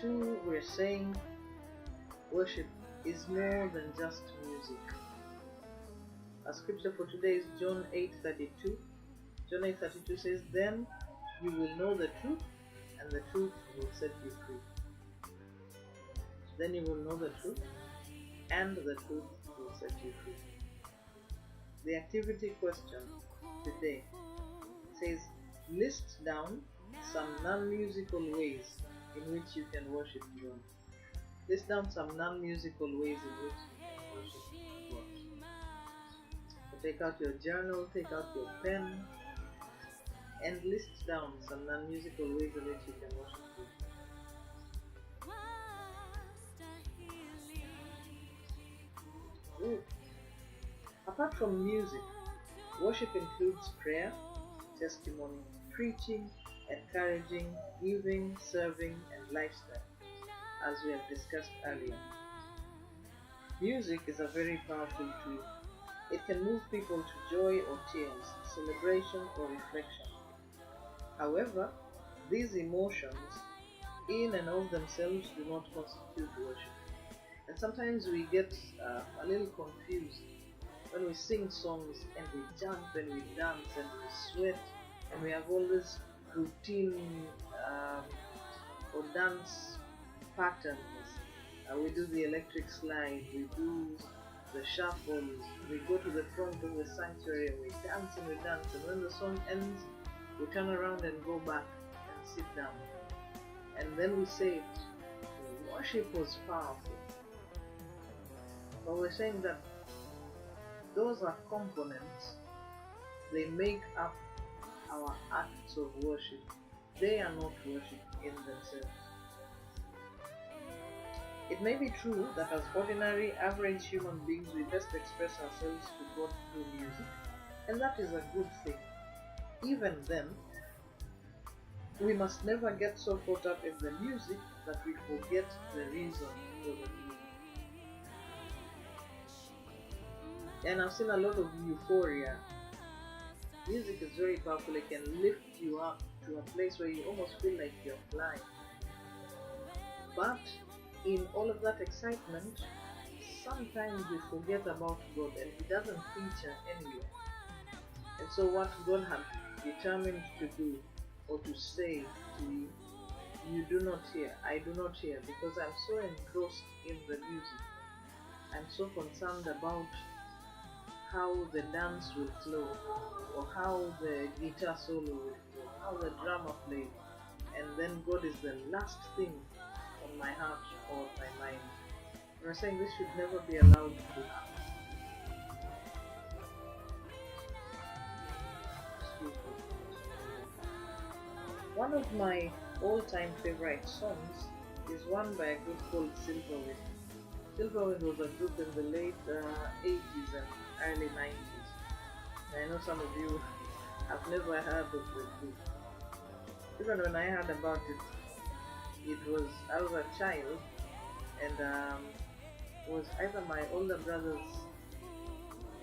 32, we're saying worship is more than just music. Our scripture for today is John 8:32. John 8:32 says, "Then you will know the truth, and the truth will set you free." Then you will know the truth, and the truth will set you free. The activity question today says, list down some non-musical ways in which you can worship God. List down some non-musical ways in which you can worship God. So take out your journal, take out your pen, and list down some non-musical ways in which you can worship God. Ooh. Apart from music, worship includes prayer, testimony, preaching, encouraging, giving, serving, and lifestyle, as we have discussed earlier. Music is a very powerful tool. It can move people to joy or tears, celebration or reflection. However, these emotions, in and of themselves, do not constitute worship. And sometimes we get a little confused when we sing songs and we jump and we dance and we sweat and we have all this routine or dance patterns. We do the electric slide, we do the shuffle, we go to the front of the sanctuary and we dance, and when the song ends, we turn around and go back and sit down. And then we say, worship was powerful. But we're saying that those are components, they make up our acts of worship. They are not worship in themselves. It may be true that as ordinary, average human beings, we best express ourselves to God through music, and that is a good thing. Even then, we must never get so caught up in the music that we forget the reason for the music. And I've seen a lot of euphoria. Music is very powerful. It can lift you up to a place where you almost feel like you're flying. But in all of that excitement, sometimes we forget about God and He doesn't feature anywhere. And so what God had determined to do or to say to you, you do not hear, I do not hear, because I'm so engrossed in the music. I'm so concerned about how the dance will flow, or how the guitar solo will flow, how the drummer plays, and then God is the last thing on my heart or my mind. We're saying this should never be allowed to happen. One of my all-time favorite songs is one by a group called Silverwind. Silverwind was a group in the late 80s and early 90s. I know some of you have never heard of the group. Even when I heard about it, I was a child, and it was either my older brother's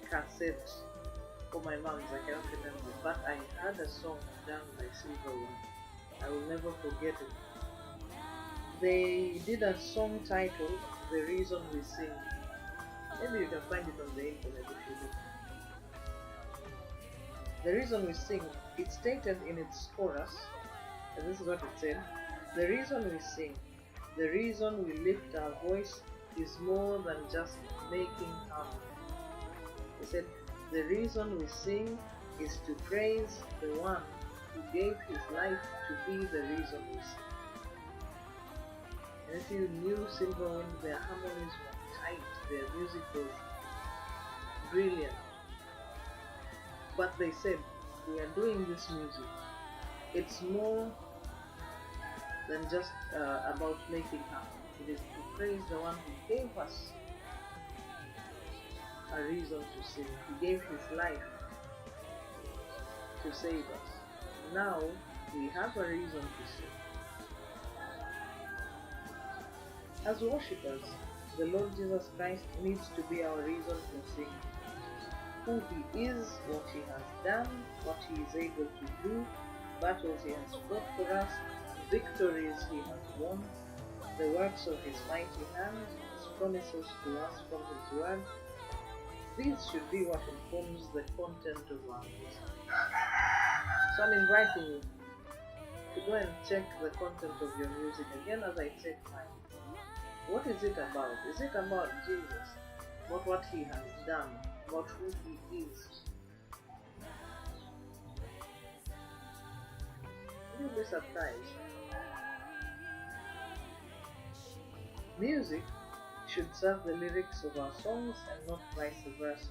cassette or my mom's, I cannot remember, but I heard a song done by Silverwind. I will never forget it. They did a song titled The Reason We Sing. Maybe you can find it on the internet if you look. The Reason We Sing, it stated in its chorus, and this is what it said: the reason we sing, the reason we lift our voice is more than just making harmony. It said, the reason we sing is to praise the one who gave his life to be the reason we sing. And if you knew Silverwind, their harmonies were tight, their music was brilliant. But they said, we are doing this music. It's more than just about making harmony. It is to praise the one who gave us a reason to sing. He gave his life to save us. Now we have a reason to sing. As worshippers, the Lord Jesus Christ needs to be our reason for singing. Who He is, what He has done, what He is able to do, battles He has fought for us, victories He has won. the works of his mighty hand, his promises to us from his word. These should be what informs the content of our music. So I'm inviting you to go and check the content of your music again as I check mine. What is it about? Is it about Jesus? About what he has done? About who he is? You'll be surprised. Music should serve the lyrics of our songs and not vice versa.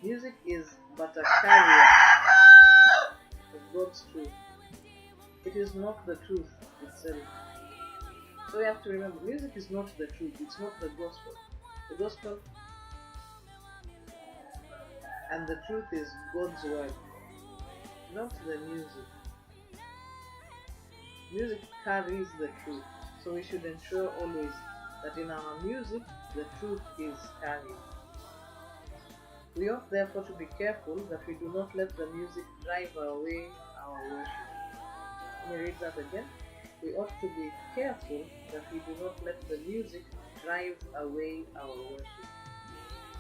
Music is but a carrier of God's truth. It is not the truth itself. So we have to remember, music is not the truth, it's not the gospel. The gospel and the truth is God's word, not the music. Music carries the truth, so we should ensure always that in our music the truth is carried. We ought therefore to be careful that we do not let the music drive away our worship. Let me read that again. We ought to be careful that we do not let the music drive away our worship.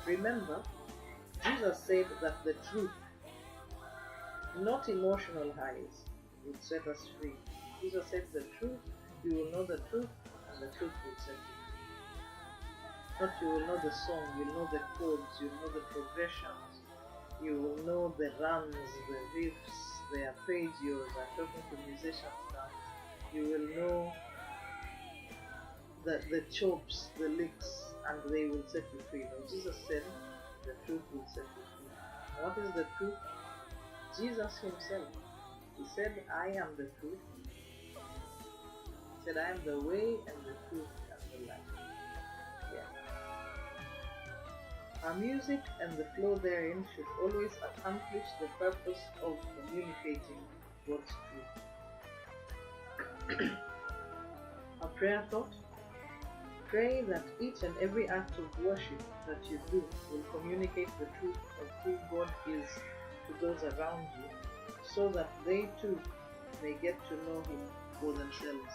Remember, Jesus said that the truth, not emotional highs, would set us free. Jesus said the truth, you will know the truth, and the truth will set you free. Not you will know the song, you'll know the chords, you'll know the progressions, you will know the runs, the riffs, the arpeggios. I'm talking to musicians now. You will know the chops, the licks, and they will set you free. Now, Jesus said the truth will set you free. What is the truth? Jesus himself. He said, I am the truth. He said, I am the way and the truth and the life. Yeah. Our music and the flow therein should always accomplish the purpose of communicating God's truth. A prayer thought: pray that each and every act of worship that you do will communicate the truth of who God is to those around you, so that they too may get to know Him for themselves.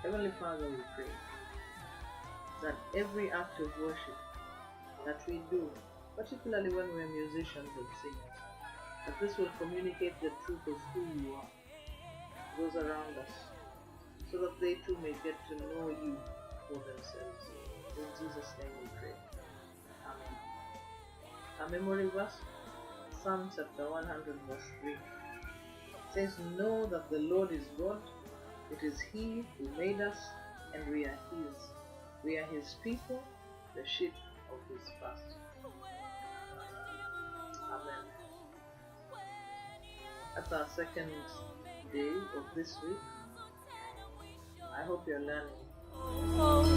Heavenly Father, we pray that every act of worship that we do, particularly when we're musicians and singers, that this will communicate the truth of who you are to those around us, so that they too may get to know you for themselves. In Jesus' name we pray. Amen. Our memory verse, Psalm chapter 100 verse 3. It says, know that the Lord is God. It is He who made us, and we are His. We are His people, the sheep of His pasture. Amen. That's our second day of this week. I hope you're learning.